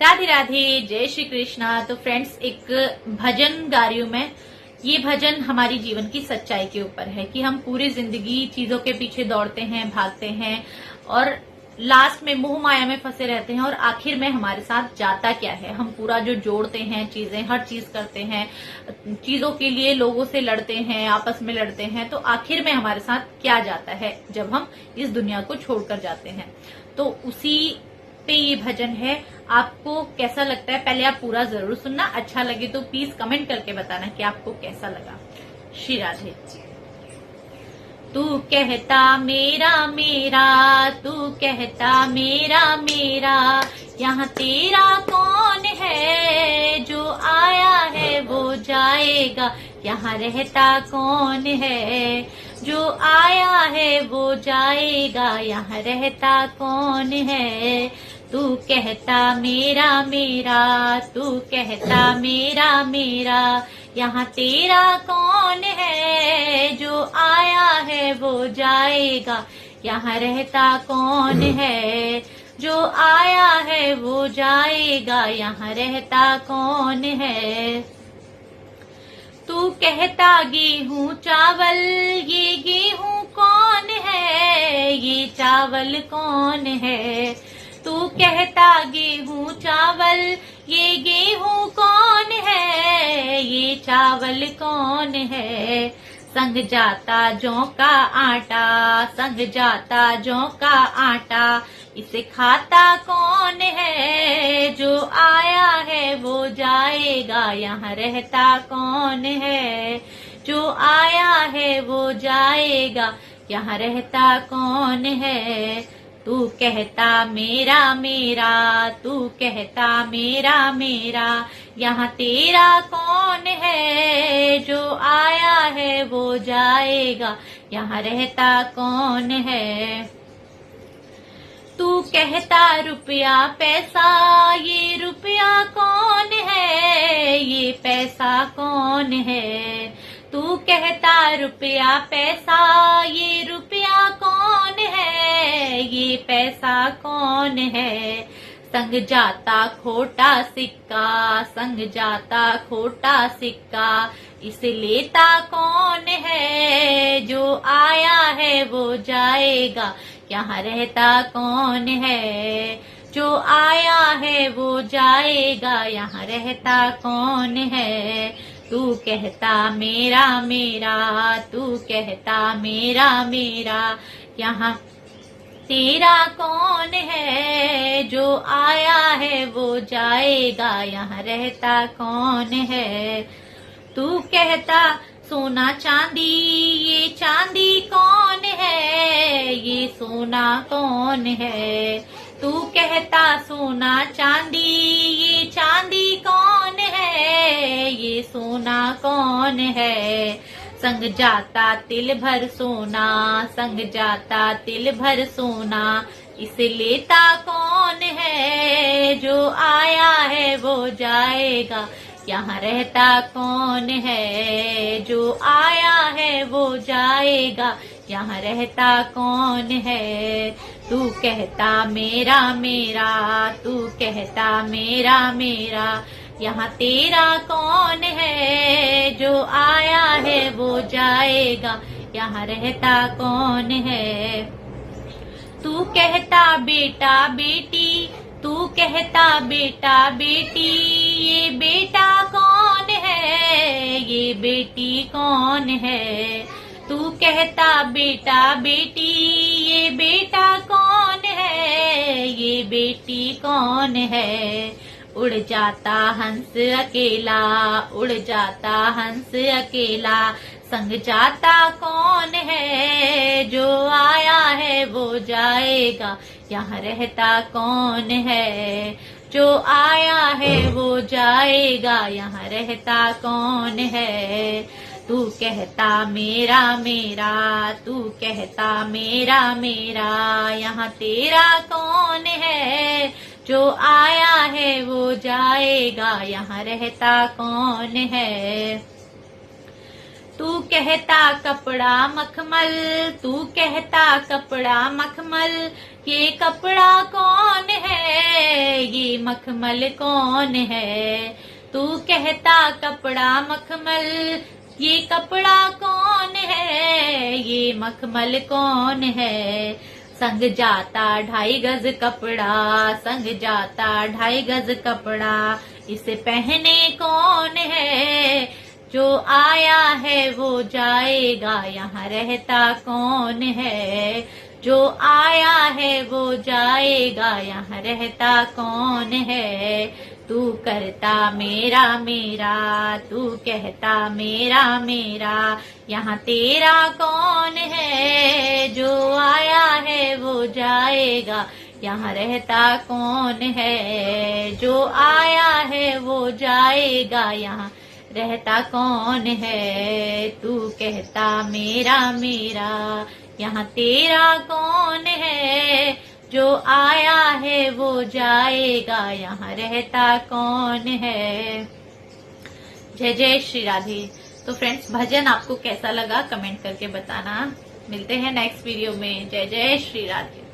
राधे राधे, जय श्री कृष्णा। तो फ्रेंड्स, एक भजन गा रही हूं मैं। ये भजन हमारी जीवन की सच्चाई के ऊपर है कि हम पूरी जिंदगी चीजों के पीछे दौड़ते हैं, भागते हैं और लास्ट में मोह माया में फंसे रहते हैं। और आखिर में हमारे साथ जाता क्या है? हम पूरा जो जोड़ते हैं चीजें, हर चीज करते हैं, चीजों के लिए लोगों से लड़ते हैं, आपस में लड़ते हैं, तो आखिर में हमारे साथ क्या जाता है जब हम इस दुनिया को छोड़कर जाते हैं? तो उसी पे ये भजन है। आपको कैसा लगता है? पहले आप पूरा जरूर सुनना। अच्छा लगे तो प्लीज कमेंट करके बताना कि आपको कैसा लगा। श्री राधे। तू कहता मेरा मेरा, तू कहता मेरा मेरा, यहाँ तेरा कौन है? जो आया है वो जाएगा, यहाँ रहता कौन है? जो आया है वो जाएगा, यहाँ रहता कौन है? तू कहता मेरा मेरा, तू कहता मेरा मेरा, यहाँ तेरा कौन है? जो आया है वो जाएगा, यहाँ रहता कौन है? जो आया है वो जाएगा, यहाँ रहता कौन है? तू कहता गेहूं चावल, ये गेहूं कौन है? ये चावल कौन है? तू कहता गेहूं चावल, ये गेहूं कौन है? ये चावल कौन है? संग जाता जौ का आटा, संग जाता जौ का आटा, इसे खाता कौन है? जो आया है वो जाएगा, यहाँ रहता कौन है? जो आया है वो जाएगा, यहाँ रहता कौन है? तू कहता मेरा मेरा, तू कहता मेरा मेरा, यहाँ तेरा कौन है? जो आया है वो जाएगा, यहाँ रहता कौन है? तू कहता रुपया पैसा, ये रुपया कौन है? ये पैसा कौन है? तू कहता रुपया पैसा, ये रुपया कौन है? ये पैसा कौन है? संग जाता खोटा सिक्का, संग जाता खोटा सिक्का, इसे लेता कौन है? जो आया है वो जाएगा, यहाँ रहता कौन है? जो आया है वो जाएगा, यहाँ रहता कौन है? तू कहता मेरा मेरा, तू कहता मेरा मेरा, यहाँ तेरा कौन है? जो आया है वो जाएगा, यहाँ रहता कौन है? तू कहता सोना चांदी, ये चांदी कौन है? ये सोना कौन है? तू कहता सोना चांदी, ये चांदी कौन है? ये सोना कौन है? संग जाता तिल भर सोना, संग जाता तिल भर सोना, इसे लेता कौन है? जो आया है वो जाएगा, यहाँ रहता कौन है? जो आया है वो जाएगा, यहाँ रहता कौन है? तू कहता मेरा मेरा, तू कहता मेरा मेरा, यहाँ तेरा कौन है? जो आया है वो जाएगा, यहाँ रहता कौन है? तू कहता बेटा बेटी, तू कहता बेटा बेटी, ये बेटा कौन है? ये बेटी कौन है? तू कहता बेटा बेटी, ये बेटा कौन है? ये बेटी कौन है? उड़ जाता हंस अकेला, उड़ जाता हंस अकेला, संग जाता कौन है? जो आया है वो जाएगा, यहाँ रहता कौन है? जो आया है वो जाएगा, यहाँ रहता कौन है? तू कहता मेरा मेरा, तू कहता मेरा मेरा, यहाँ तेरा कौन है? जो आया है वो जाएगा, यहाँ रहता कौन है? तू कहता कपड़ा मखमल, तू कहता कपड़ा मखमल, ये कपड़ा कौन है? ये मखमल कौन है। तू कहता कपड़ा मखमल, ये कपड़ा कौन है, ये मखमल कौन है। संग जाता 2.5 गज कपड़ा, संग जाता 2.5 गज कपड़ा, इसे पहने कौन है। जो आया है वो जाएगा, यहाँ रहता कौन है। जो आया है वो जाएगा, यहाँ रहता कौन है। तू करता मेरा मेरा, तू कहता मेरा मेरा, यहाँ तेरा कौन है। जो आया है वो जाएगा, यहाँ रहता कौन है। जो आया है वो जाएगा, यहाँ रहता कौन है। तू कहता मेरा मेरा, यहाँ तेरा कौन है। जो आया है वो जाएगा, यहाँ रहता कौन है। जय जय श्री राधे। तो फ्रेंड्स, भजन आपको कैसा लगा कमेंट करके बताना। मिलते हैं नेक्स्ट वीडियो में। जय जय श्री राधे।